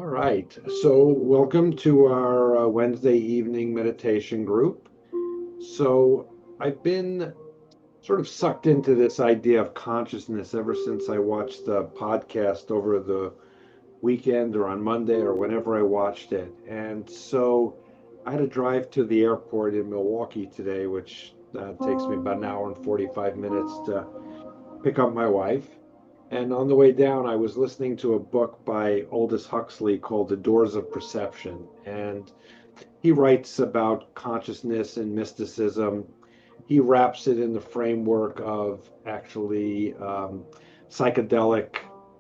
All right. So, welcome to our Wednesday evening meditation group. So, I've been sort of sucked into this idea of consciousness ever since I watched the podcast over the weekend or on Monday or whenever I watched it. And so, I had to drive to the airport in Milwaukee today, which takes me about an hour and 45 minutes to pick up my wife. And on the way down, I was listening to a book by Aldous Huxley called The Doors of Perception. And he writes about consciousness and mysticism. He wraps it in the framework of actually psychedelic,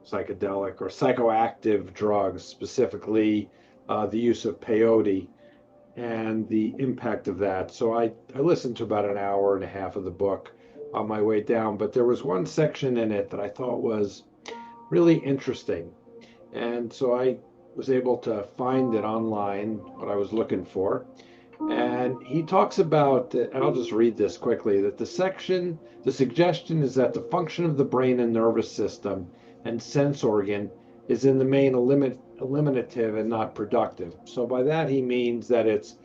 psychedelic or psychoactive drugs, specifically the use of peyote and the impact of that. So I listened to about an hour and a half of the book on my way down, but there was one section in it that I thought was really interesting. And so I was able to find it online, what I was looking for. And he talks about, and I'll just read this quickly, that the suggestion is that the function of the brain and nervous system and sense organ is in the main eliminative and not productive. So by that he means that it's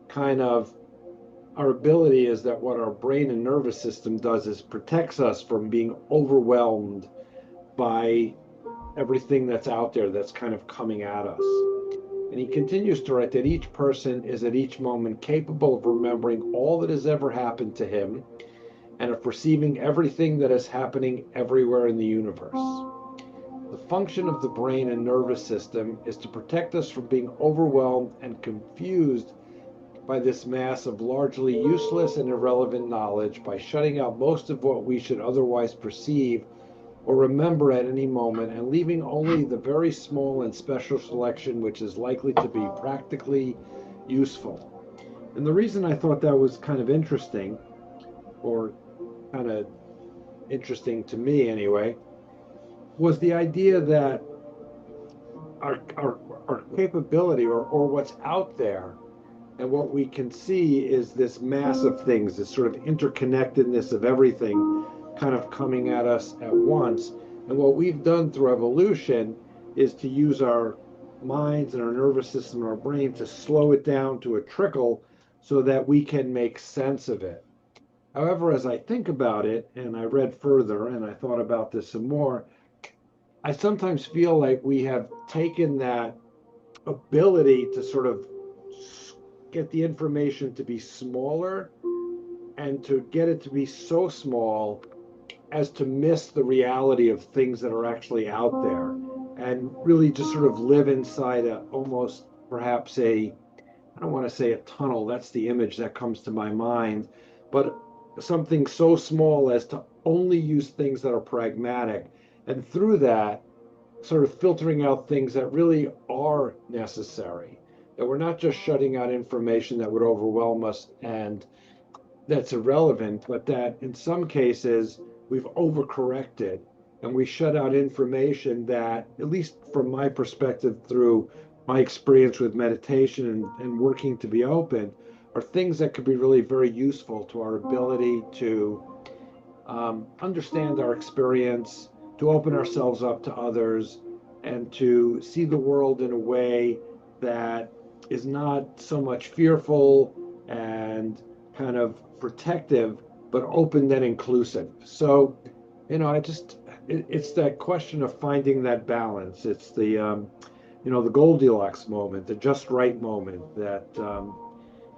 kind of our ability is that what our brain and nervous system does is protects us from being overwhelmed by everything that's out there that's kind of coming at us. And he continues to write that each person is at each moment capable of remembering all that has ever happened to him and of perceiving everything that is happening everywhere in the universe. The function of the brain and nervous system is to protect us from being overwhelmed and confused by this mass of largely useless and irrelevant knowledge by shutting out most of what we should otherwise perceive or remember at any moment and leaving only the very small and special selection which is likely to be practically useful. And the reason I thought that was kind of interesting, or kind of interesting to me anyway, was the idea that our capability or what's out there and what we can see is this mass of things, this sort of interconnectedness of everything kind of coming at us at once. And what we've done through evolution is to use our minds and our nervous system and our brain to slow it down to a trickle so that we can make sense of it. However, as I think about it, and I read further and I thought about this some more, I sometimes feel like we have taken that ability to sort of get the information to be smaller and to get it to be so small as to miss the reality of things that are actually out there and really just sort of live inside a almost perhaps a I don't want to say a tunnel, that's the image that comes to my mind, but something so small as to only use things that are pragmatic, and through that sort of filtering out things that really are necessary, that we're not just shutting out information that would overwhelm us and that's irrelevant, but that in some cases we've overcorrected and we shut out information that, at least from my perspective, through my experience with meditation and working to be open, are things that could be really very useful to our ability to understand our experience, to open ourselves up to others, and to see the world in a way that is not so much fearful and kind of protective, but open and inclusive. So, it's that question of finding that balance. It's the Goldilocks moment, the just right moment that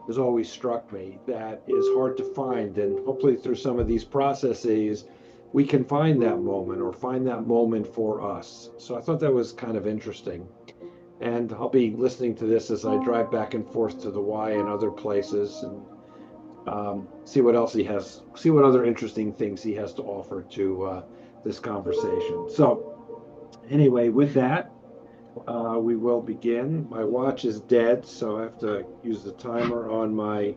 has always struck me that is hard to find. And hopefully, through some of these processes, we can find that moment or find that moment for us. So I thought that was kind of interesting. And I'll be listening to this as I drive back and forth to the Y and other places and see what else he has, see what other interesting things he has to offer to this conversation. So, anyway, with that, we will begin. My watch is dead, so I have to use the timer on my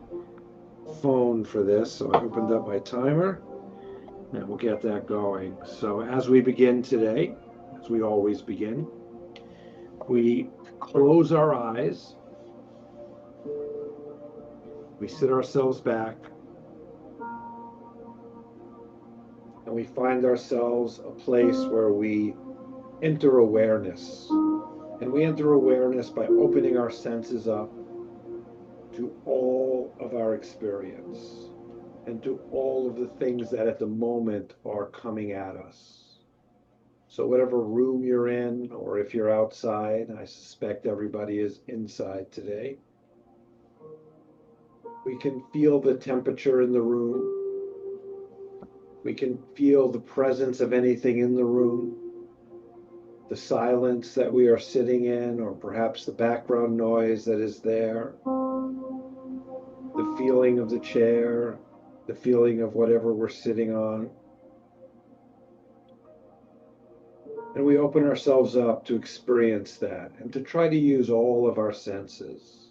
phone for this. So I opened up my timer and we'll get that going. So as we begin today, as we always begin, we close our eyes, we sit ourselves back, and we find ourselves a place where we enter awareness. And we enter awareness by opening our senses up to all of our experience and to all of the things that at the moment are coming at us. So whatever room you're in, or if you're outside, I suspect everybody is inside today, we can feel the temperature in the room. We can feel the presence of anything in the room, the silence that we are sitting in, or perhaps the background noise that is there, the feeling of the chair, the feeling of whatever we're sitting on. And we open ourselves up to experience that and to try to use all of our senses.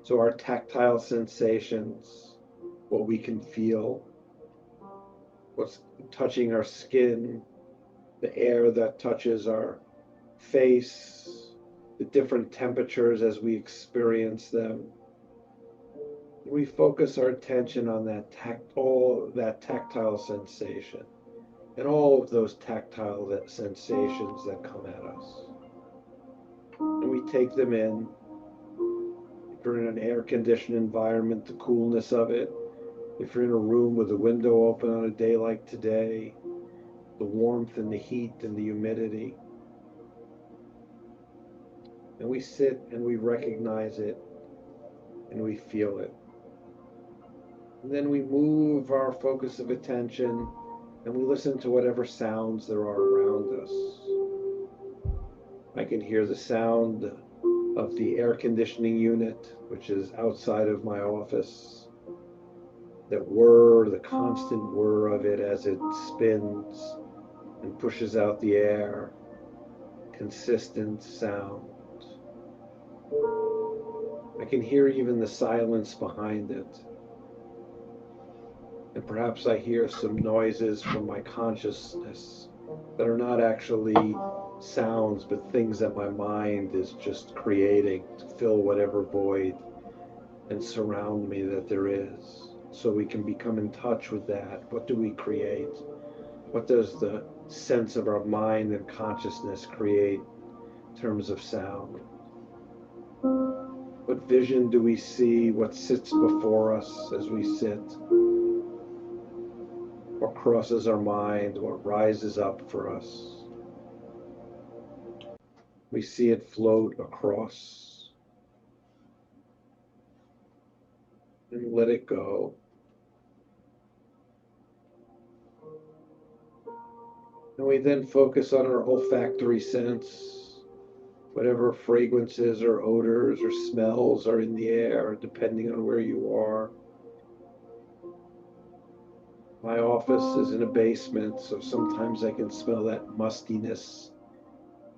So our tactile sensations, what we can feel, what's touching our skin, the air that touches our face, the different temperatures as we experience them. We focus our attention on all that tactile sensation and all of those tactile sensations that come at us. And we take them in. If you're in an air-conditioned environment, the coolness of it. If you're in a room with a window open on a day like today, the warmth and the heat and the humidity. And we sit and we recognize it and we feel it. And then we move our focus of attention and we listen to whatever sounds there are around us. I can hear the sound of the air conditioning unit, which is outside of my office. That whir, the constant whir of it as it spins and pushes out the air. Consistent sound. I can hear even the silence behind it. And perhaps I hear some noises from my consciousness that are not actually sounds, but things that my mind is just creating to fill whatever void and surround me that there is. So we can become in touch with that. What do we create? What does the sense of our mind and consciousness create in terms of sound? What vision do we see? What sits before us as we sit? What crosses our mind? What rises up for us? We see it float across and let it go. And we then focus on our olfactory sense, whatever fragrances or odors or smells are in the air, depending on where you are. My office is in a basement, so sometimes I can smell that mustiness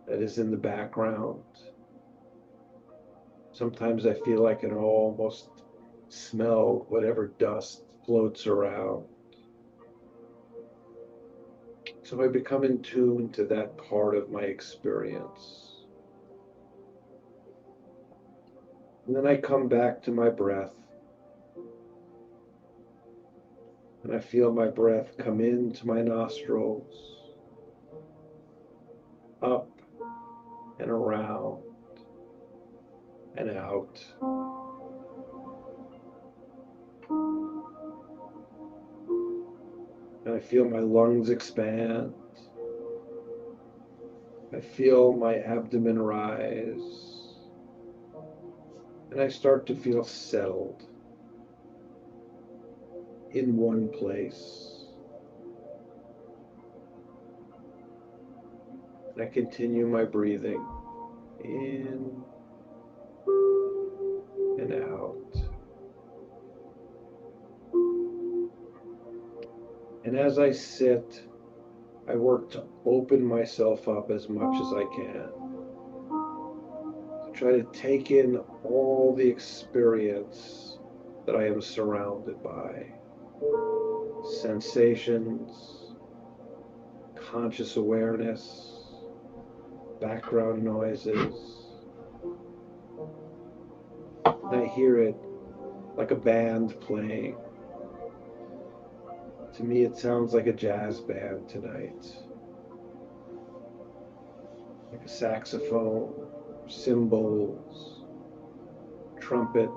that is in the background. Sometimes I feel like I can almost smell whatever dust floats around. So I become in tune to that part of my experience. And then I come back to my breath. And I feel my breath come into my nostrils, up and around and out. And I feel my lungs expand. I feel my abdomen rise. And I start to feel settled in one place. And I continue my breathing in and out. And as I sit, I work to open myself up as much as I can. To try to take in all the experience that I am surrounded by. Sensations, conscious awareness, background noises. And I hear it like a band playing. To me, it sounds like a jazz band tonight. Like a saxophone, cymbals, trumpet,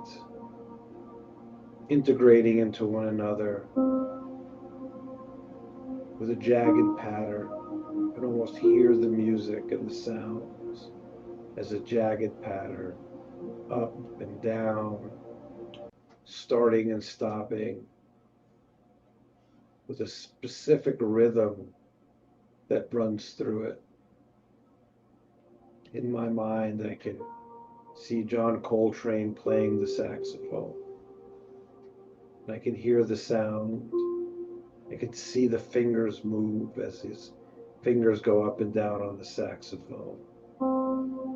integrating into one another with a jagged pattern. You can almost hear the music and the sounds as a jagged pattern, up and down, starting and stopping, with a specific rhythm that runs through it. In my mind, I can see John Coltrane playing the saxophone. And I can hear the sound. I can see the fingers move as his fingers go up and down on the saxophone.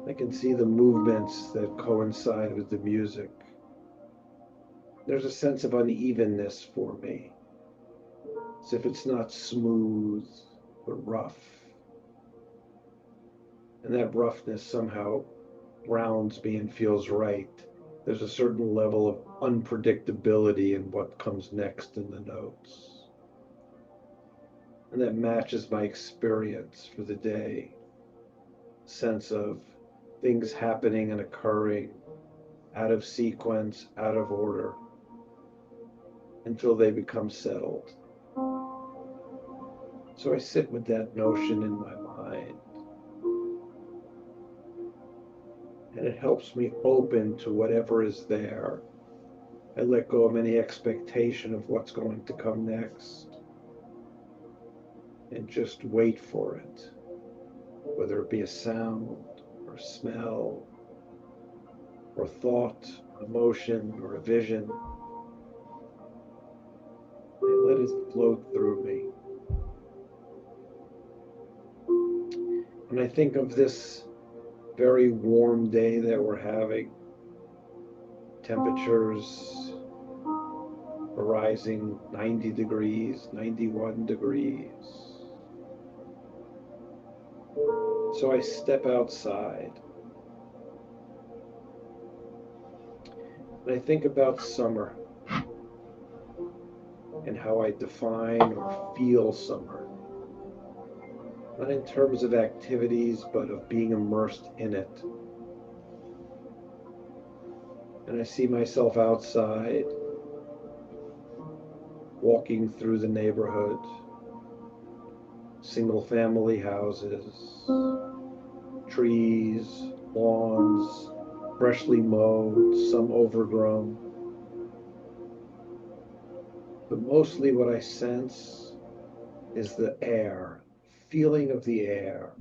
I can see the movements that coincide with the music. There's a sense of unevenness for me, as if it's not smooth, but rough. And that roughness somehow grounds me and feels right. There's a certain level of unpredictability in what comes next in the notes. And that matches my experience for the day. Sense of things happening and occurring out of sequence, out of order, until they become settled. So I sit with that notion in my mind. And it helps me open to whatever is there. I let go of any expectation of what's going to come next and just wait for it, whether it be a sound or smell or thought, emotion, or a vision. I let it float through me. And I think of this very warm day that we're having, temperatures rising 90 degrees, 91 degrees. So I step outside and I think about summer and how I define or feel summer. Not in terms of activities, but of being immersed in it. And I see myself outside, walking through the neighborhood, single-family houses, trees, lawns, freshly mowed, some overgrown. But mostly what I sense is the air, feeling of the air.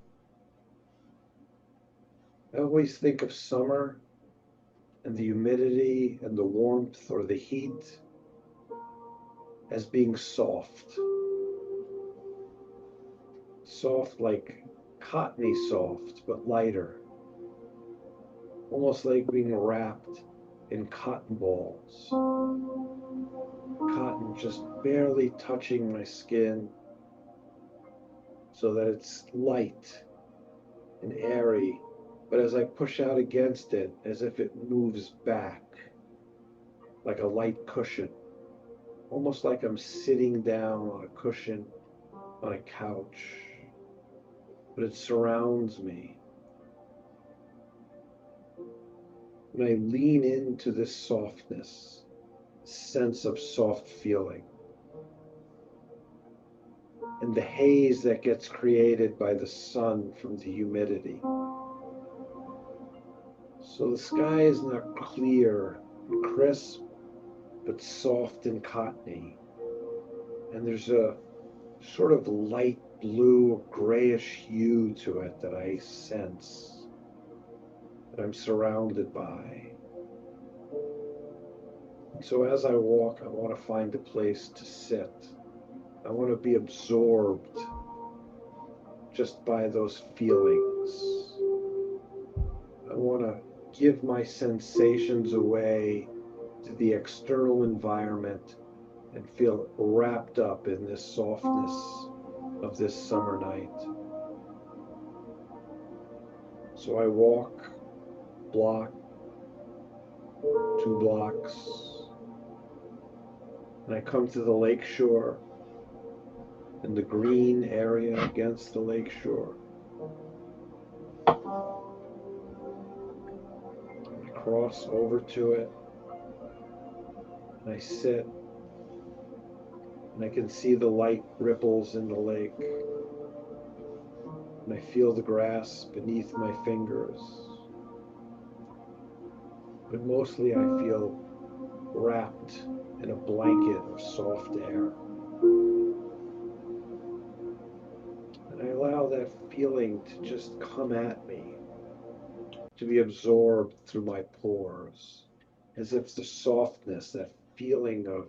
I always think of summer and the humidity and the warmth or the heat as being soft. Soft like cottony soft, but lighter. Almost like being wrapped in cotton balls. Cotton just barely touching my skin so that it's light and airy. But as I push out against it, as if it moves back, like a light cushion. Almost like I'm sitting down on a cushion on a couch, but it surrounds me. And I lean into this softness, sense of soft feeling, and the haze that gets created by the sun from the humidity. So the sky is not clear and crisp, but soft and cottony. And there's a sort of light blue, grayish hue to it that I sense, that I'm surrounded by. And so as I walk, I want to find a place to sit. I want to be absorbed just by those feelings. I want to give my sensations away to the external environment and feel wrapped up in this softness of this summer night. So I walk block, 2 blocks, and I come to the lake shore and the green area against the lake shore. cross over to it, and I sit, and I can see the light ripples in the lake, and I feel the grass beneath my fingers. But mostly I feel wrapped in a blanket of soft air. And I allow that feeling to just come at me, to be absorbed through my pores, as if the softness, that feeling of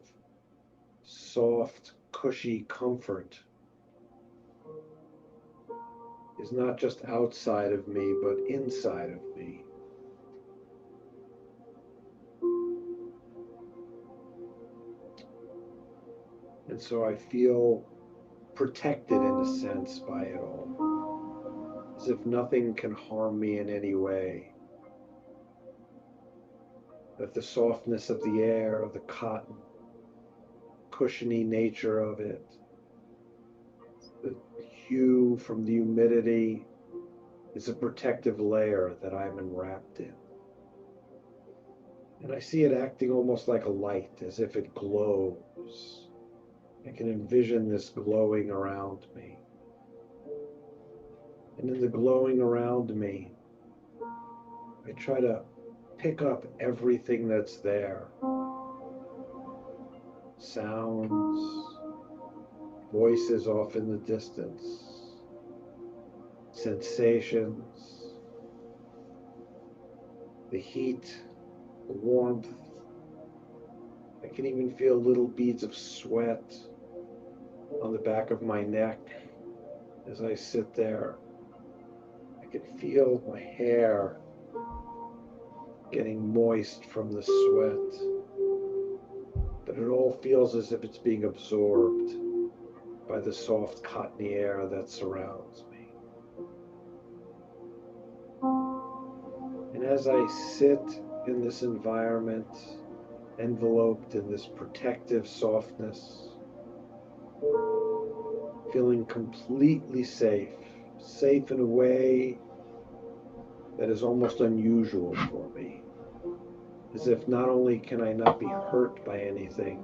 soft, cushy comfort is not just outside of me, but inside of me. And so I feel protected in a sense by it all, as if nothing can harm me in any way. That the softness of the air, the cotton, cushiony nature of it, the hue from the humidity is a protective layer that I'm enwrapped in. And I see it acting almost like a light, as if it glows. I can envision this glowing around me. And in the glowing around me, I try to pick up everything that's there. Sounds, voices off in the distance, sensations, the heat, the warmth. I can even feel little beads of sweat on the back of my neck as I sit there. I can feel my hair getting moist from the sweat, but it all feels as if it's being absorbed by the soft cottony air that surrounds me. And as I sit in this environment, enveloped in this protective softness, feeling completely safe, safe in a way that is almost unusual for me, as if not only can I not be hurt by anything,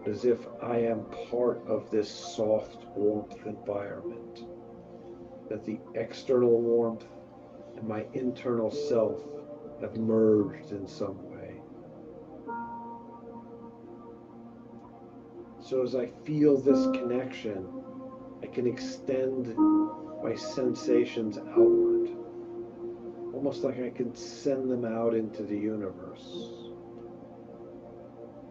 but as if I am part of this soft warmth environment, that the external warmth and my internal self have merged in some way. So as I feel this connection, I can extend my sensations outward, almost like I can send them out into the universe,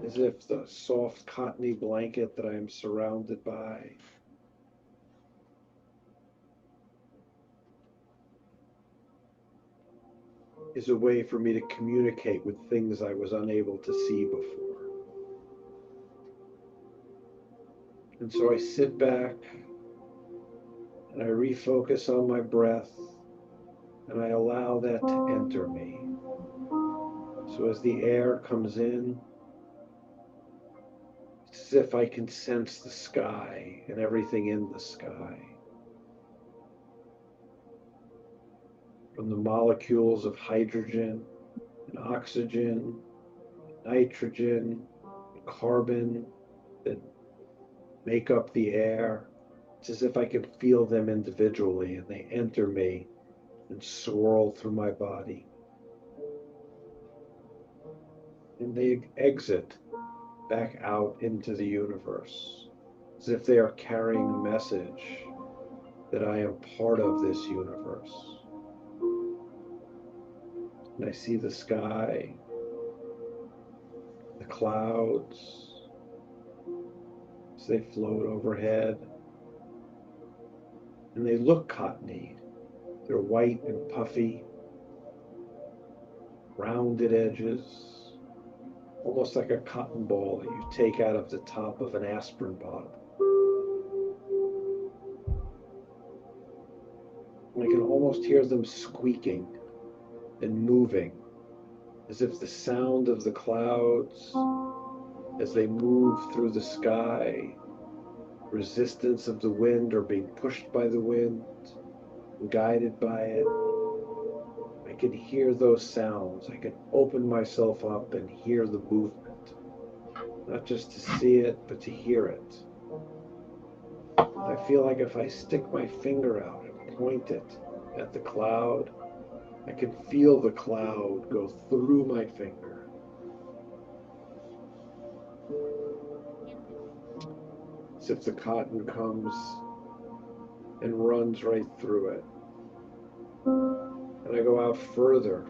as if the soft cottony blanket that I am surrounded by is a way for me to communicate with things I was unable to see before. And so I sit back and I refocus on my breath and I allow that to enter me. So as the air comes in, it's as if I can sense the sky and everything in the sky. From the molecules of hydrogen and oxygen, nitrogen, and carbon that make up the air. It's as if I can feel them individually and they enter me and swirl through my body. And they exit back out into the universe, as if they are carrying a message that I am part of this universe. And I see the sky, the clouds, as they float overhead. And they look cottony. They're white and puffy, rounded edges, almost like a cotton ball that you take out of the top of an aspirin bottle. And I can almost hear them squeaking and moving, as if the sound of the clouds as they move through the sky, resistance of the wind or being pushed by the wind, guided by it. I can hear those sounds. I can open myself up and hear the movement, not just to see it, but to hear it. I feel like if I stick my finger out and point it at the cloud, I can feel the cloud go through my finger. As if the cotton comes and runs right through it. And I go out further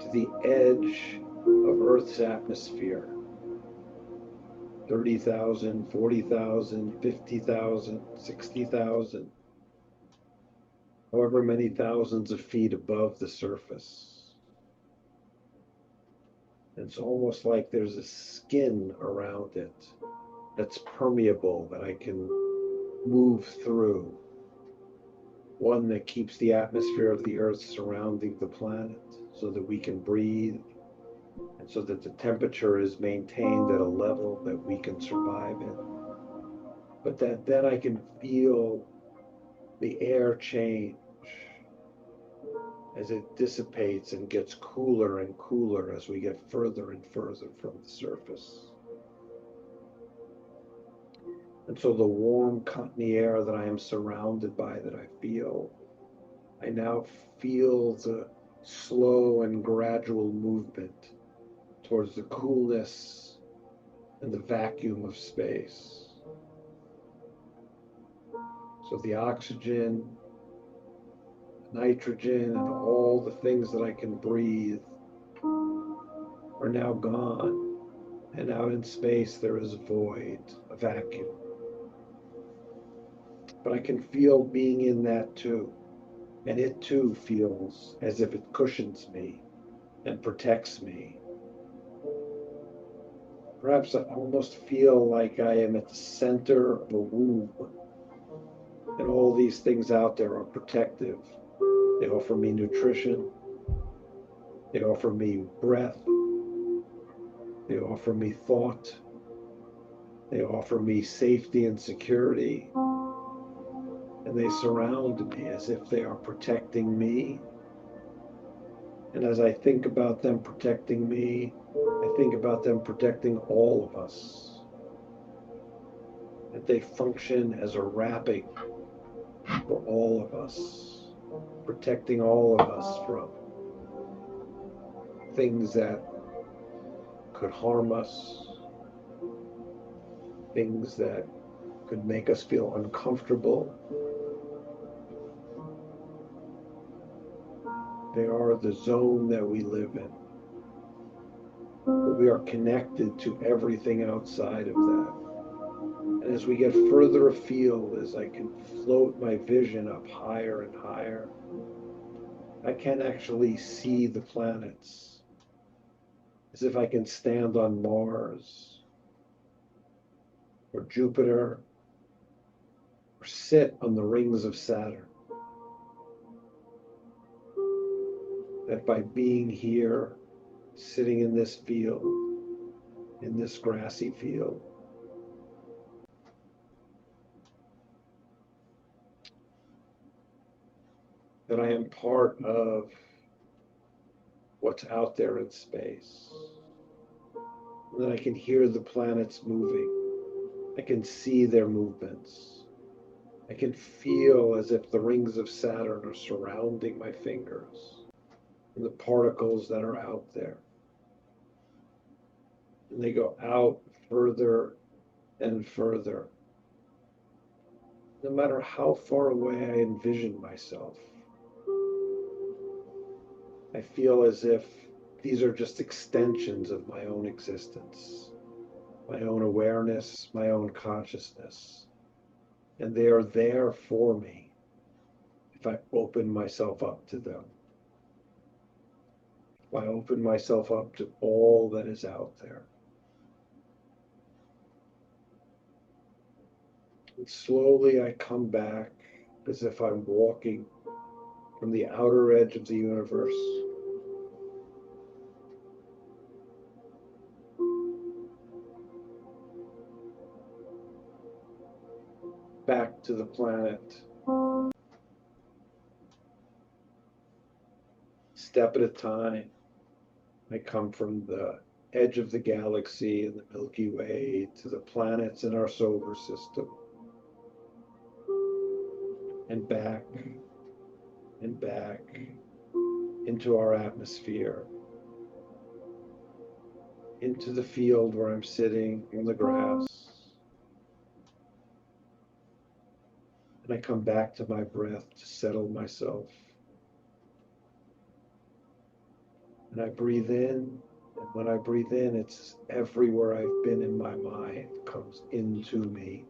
to the edge of Earth's atmosphere. 30,000, 40,000, 50,000, 60,000, however many thousands of feet above the surface. It's almost like there's a skin around it that's permeable, that I can move through. One that keeps the atmosphere of the Earth surrounding the planet so that we can breathe, and so that the temperature is maintained at a level that we can survive in. But that then I can feel the air change as it dissipates and gets cooler and cooler as we get further and further from the surface. And so the warm, cottony air that I am surrounded by, that I feel, I now feel the slow and gradual movement towards the coolness and the vacuum of space. So the oxygen, nitrogen, and all the things that I can breathe are now gone. And out in space there is a void, a vacuum. But I can feel being in that too. And it too feels as if it cushions me and protects me. Perhaps I almost feel like I am at the center of a womb. And all these things out there are protective. They offer me nutrition. They offer me breath. They offer me thought. They offer me safety and security. And they surround me as if they are protecting me. And as I think about them protecting me, I think about them protecting all of us. That they function as a wrapping for all of us, protecting all of us from things that could harm us, things that could make us feel uncomfortable. They are the zone that we live in. But we are connected to everything outside of that. And as we get further afield, as I can float my vision up higher and higher, I can actually see the planets, as if I can stand on Mars or Jupiter or sit on the rings of Saturn. That by being here, sitting in this field, in this grassy field, that I am part of what's out there in space. And that I can hear the planets moving. I can see their movements. I can feel as if the rings of Saturn are surrounding my fingers and the particles that are out there. And they go out further and further. No matter how far away I envision myself, I feel as if these are just extensions of my own existence, my own awareness, my own consciousness. And they are there for me if I open myself up to them. If I open myself up to all that is out there. And slowly I come back as if I'm walking from the outer edge of the universe back to the planet. step at a time. I come from the edge of the galaxy and the Milky Way to the planets in our solar system, and back into our atmosphere, into the field where I'm sitting on the grass. And I come back to my breath to settle myself. And I breathe in, and when I breathe in, it's everywhere I've been in my mind comes into me,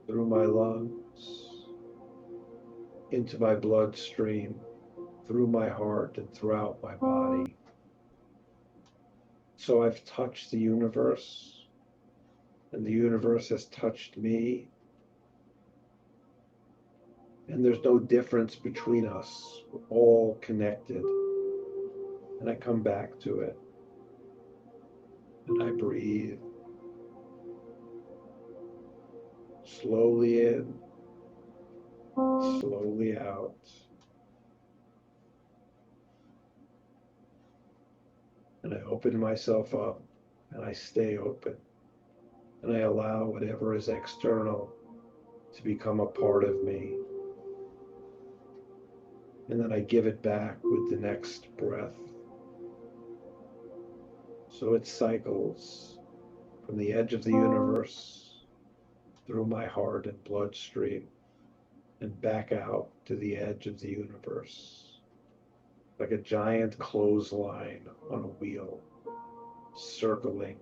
through my lungs, into my bloodstream, through my heart, and throughout my body. So I've touched the universe, and the universe has touched me. And there's no difference between us. We're all connected. And I come back to it. And I breathe slowly in, slowly out. And I open myself up, and I stay open. And I allow whatever is external to become a part of me. And then I give it back with the next breath. So it cycles from the edge of the universe through my heart and bloodstream and back out to the edge of the universe, like a giant clothesline on a wheel, circling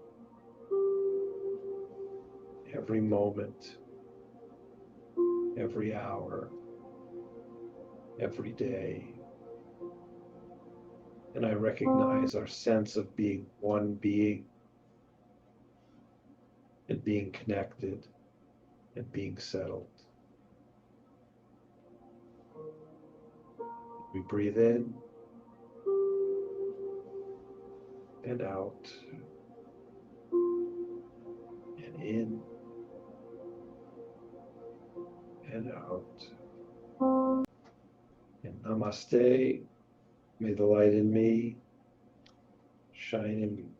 every moment, every hour, every day. And I recognize our sense of being one being and being connected and being settled. We breathe in and out, and in and out. And namaste. May the light in me shine in